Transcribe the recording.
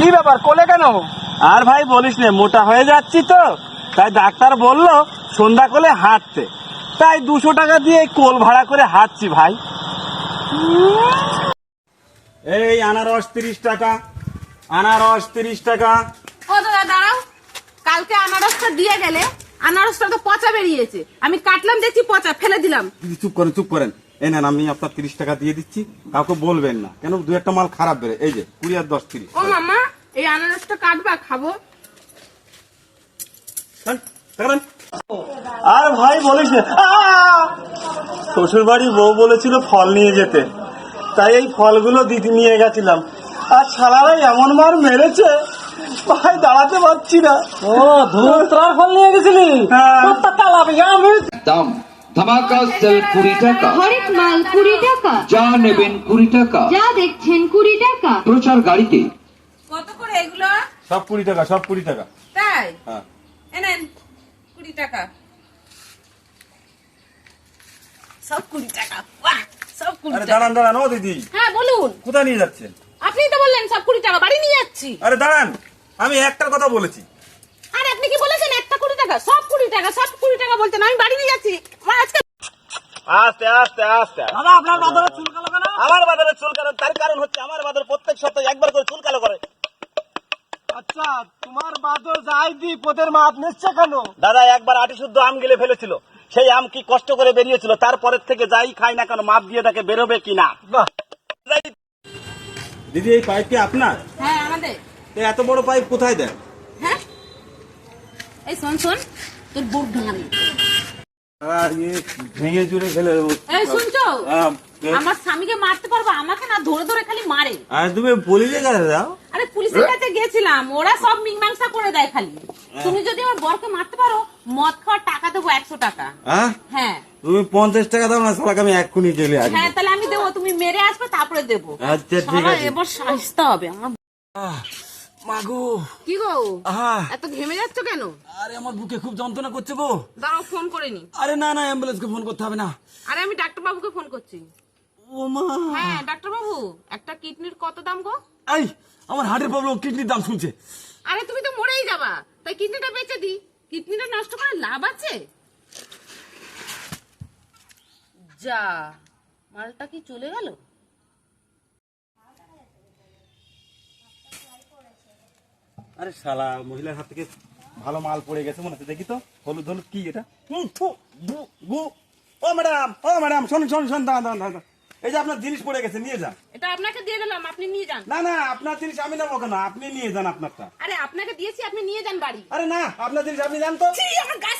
কি ব্যাপার, কোলে কেন? আর ভাই বলিস না, মোটা হয়ে যাচ্ছি তো, তাই ডাক্তার বললো সন্ধ্যা করে হাঁটতে, তাই 200 টাকা দিয়ে কোল ভাড়া করে হাঁটছি ভাই। এই আনারস 30 টাকা, আনারস 30 টাকা। ও দাদা দাঁড়াও, কালকে আনারসটা দিয়ে গেলে আনারসটা তো পচা বেরিয়েছে, আমি কাটলাম দেখছি পচা, ফেলে দিলাম। দিদি চুপ করেন, চুপ করেন। এই নেন, আমি আপনার 30 টাকা দিয়ে দিচ্ছি, কাউকে বলবেন না, কেন দু একটা মাল খারাপ বেরো। এই যে 20 আর 10 30। ও মামা, এই আনারসটা কাটবা, খাবো। আর ভাই বলিস না, শ্বশুর বাড়ি বউ বলেছিল ফল নিয়ে যেতে, তাই এই ফলগুলো দিদি নিয়ে গেছিলাম, আর শালারা এমন মার মেরেছে ভাই, দাঁড়াতে পারছি না। ও ধুতরার ফল নিয়ে গেছিলি? দাম ধামাকা সেল 20 টাকা, হরেক মাল 20 টাকা, যা নেবেন 20 টাকা, যা দেখছেন 20 টাকা। প্রচার গাড়িতে কত করে এগুলো? সব 20 টাকা, সব 20 টাকা। তাই হ্যাঁ, এনেন 20 টাকা, সব 20 টাকা। বাহ, সব 20 আরে টাকা। দাঁড়ান দাঁড়ান, ও দিদি হ্যাঁ বলুন, কোথায় নিয়ে যাচ্ছেন? আপনি তো বললেন সব 20 টাকা, বাড়ি নিয়ে যাচ্ছি। আরে দাঁড়ান, আমি একটার কথা বলেছি। আর আপনি কি বলেছেন একটা 20 টাকা? সব 20 টাকা, সব 20 টাকা বলছেন, আমি বাড়ি নিয়ে যাচ্ছি। আমার আজকে আস্তে আস্তে আস্তে। দাদা আপনার বাজারে চুল কালো কেন? আমার বাজারে চুল কালো, তার কারণ হচ্ছে আমার বাজারে প্রত্যেক সপ্তাহে একবার করে চুল কালো করে। আচ্ছা, তোমার বাদর যাই দি পোদের মাপ নিচ্ছে কেন? দাদা একবার আটি শুদ্ধ আম গিলে ফেলেছিল, সেই আম কি কষ্ট করে বেরিয়েছিল, তারপরের থেকে যাই খাই না কেন মাপ দিয়ে তাকে বেরোবে কিনা। বাহ, দিদি এই পাইপ কি আপনার? হ্যাঁ আমাদের। এত বড় পাইপ কোথায় দেন? হ্যাঁ এই শোন শোন, তোর বুক ভাঙাবি। ভেঙে চুরে ফেলে এই শুনছো, আমার স্বামীকে মারতে পারবো, আমাকে না ধরে ধরে খালি মারে। আর তুমি পুলিশে কাছে যাও। আরে পুলিশের কাছে গেছিলাম, ওরা সব মীমাংসা করে দেয় খালি। তুমি যদি আমার বরকে মারতে পারো, মদ খাওয়ার টাকা দেবো 100 টাকা। হ্যাঁ তুমি 50 টাকা দাও না, সালাকে আমি এক্ষুনি চলে আসবো। হ্যাঁ তাহলে আমি দেবো, তুমি মেরে আসবে তারপরে দেবো। আচ্ছা ঠিক আছে। এবার সাজতে হবে আমার। মাগো, কি গো, আহা, এত ঘেমে যাচ্ছ কেন? আরে আমার বুকে খুব যন্ত্রণা করছে গো। দাঁড়াও, ফোন করে নি। আরে না না, অ্যাম্বুলেন্সকে ফোন করতে হবে না। আরে আমি ডাক্তার বাবুকে ফোন করছি। ও মা, হ্যাঁ ডাক্তার বাবু, একটা কিডনির কত দাম গো? এই আমার হার্টের প্রবলেম, কিডনির দাম শুনছে। আরে তুমি তো মরেই যাবা, তাই কিডনিটা বেচে দি। কিডনিটা নষ্ট করে লাভ আছে? যা, মালটা কি চলে গেল? আরে শালা, মহিলার হাত থেকে ভালো মাল পড়ে গেছে মনে হচ্ছে, দেখি তো। হলুদ হলুদ কি এটা? ও ম্যাডাম শোন শোন শোন, দাঁড়ান দাঁড়ান দাঁড়ান, এই যে আপনার জিনিস পড়ে গেছে, নিয়ে যান। এটা আপনাকে দিয়ে দিলাম, আপনি নিয়ে যান। না না, আপনার জিনিস আমি নেবো কেন, আপনি নিয়ে যান আপনারটা। আরে আপনাকে দিয়েছি, আপনি নিয়ে যান বাড়ি। আরে না, আপনার জিনিস আপনি যান তো। ছি, আমার গায়ে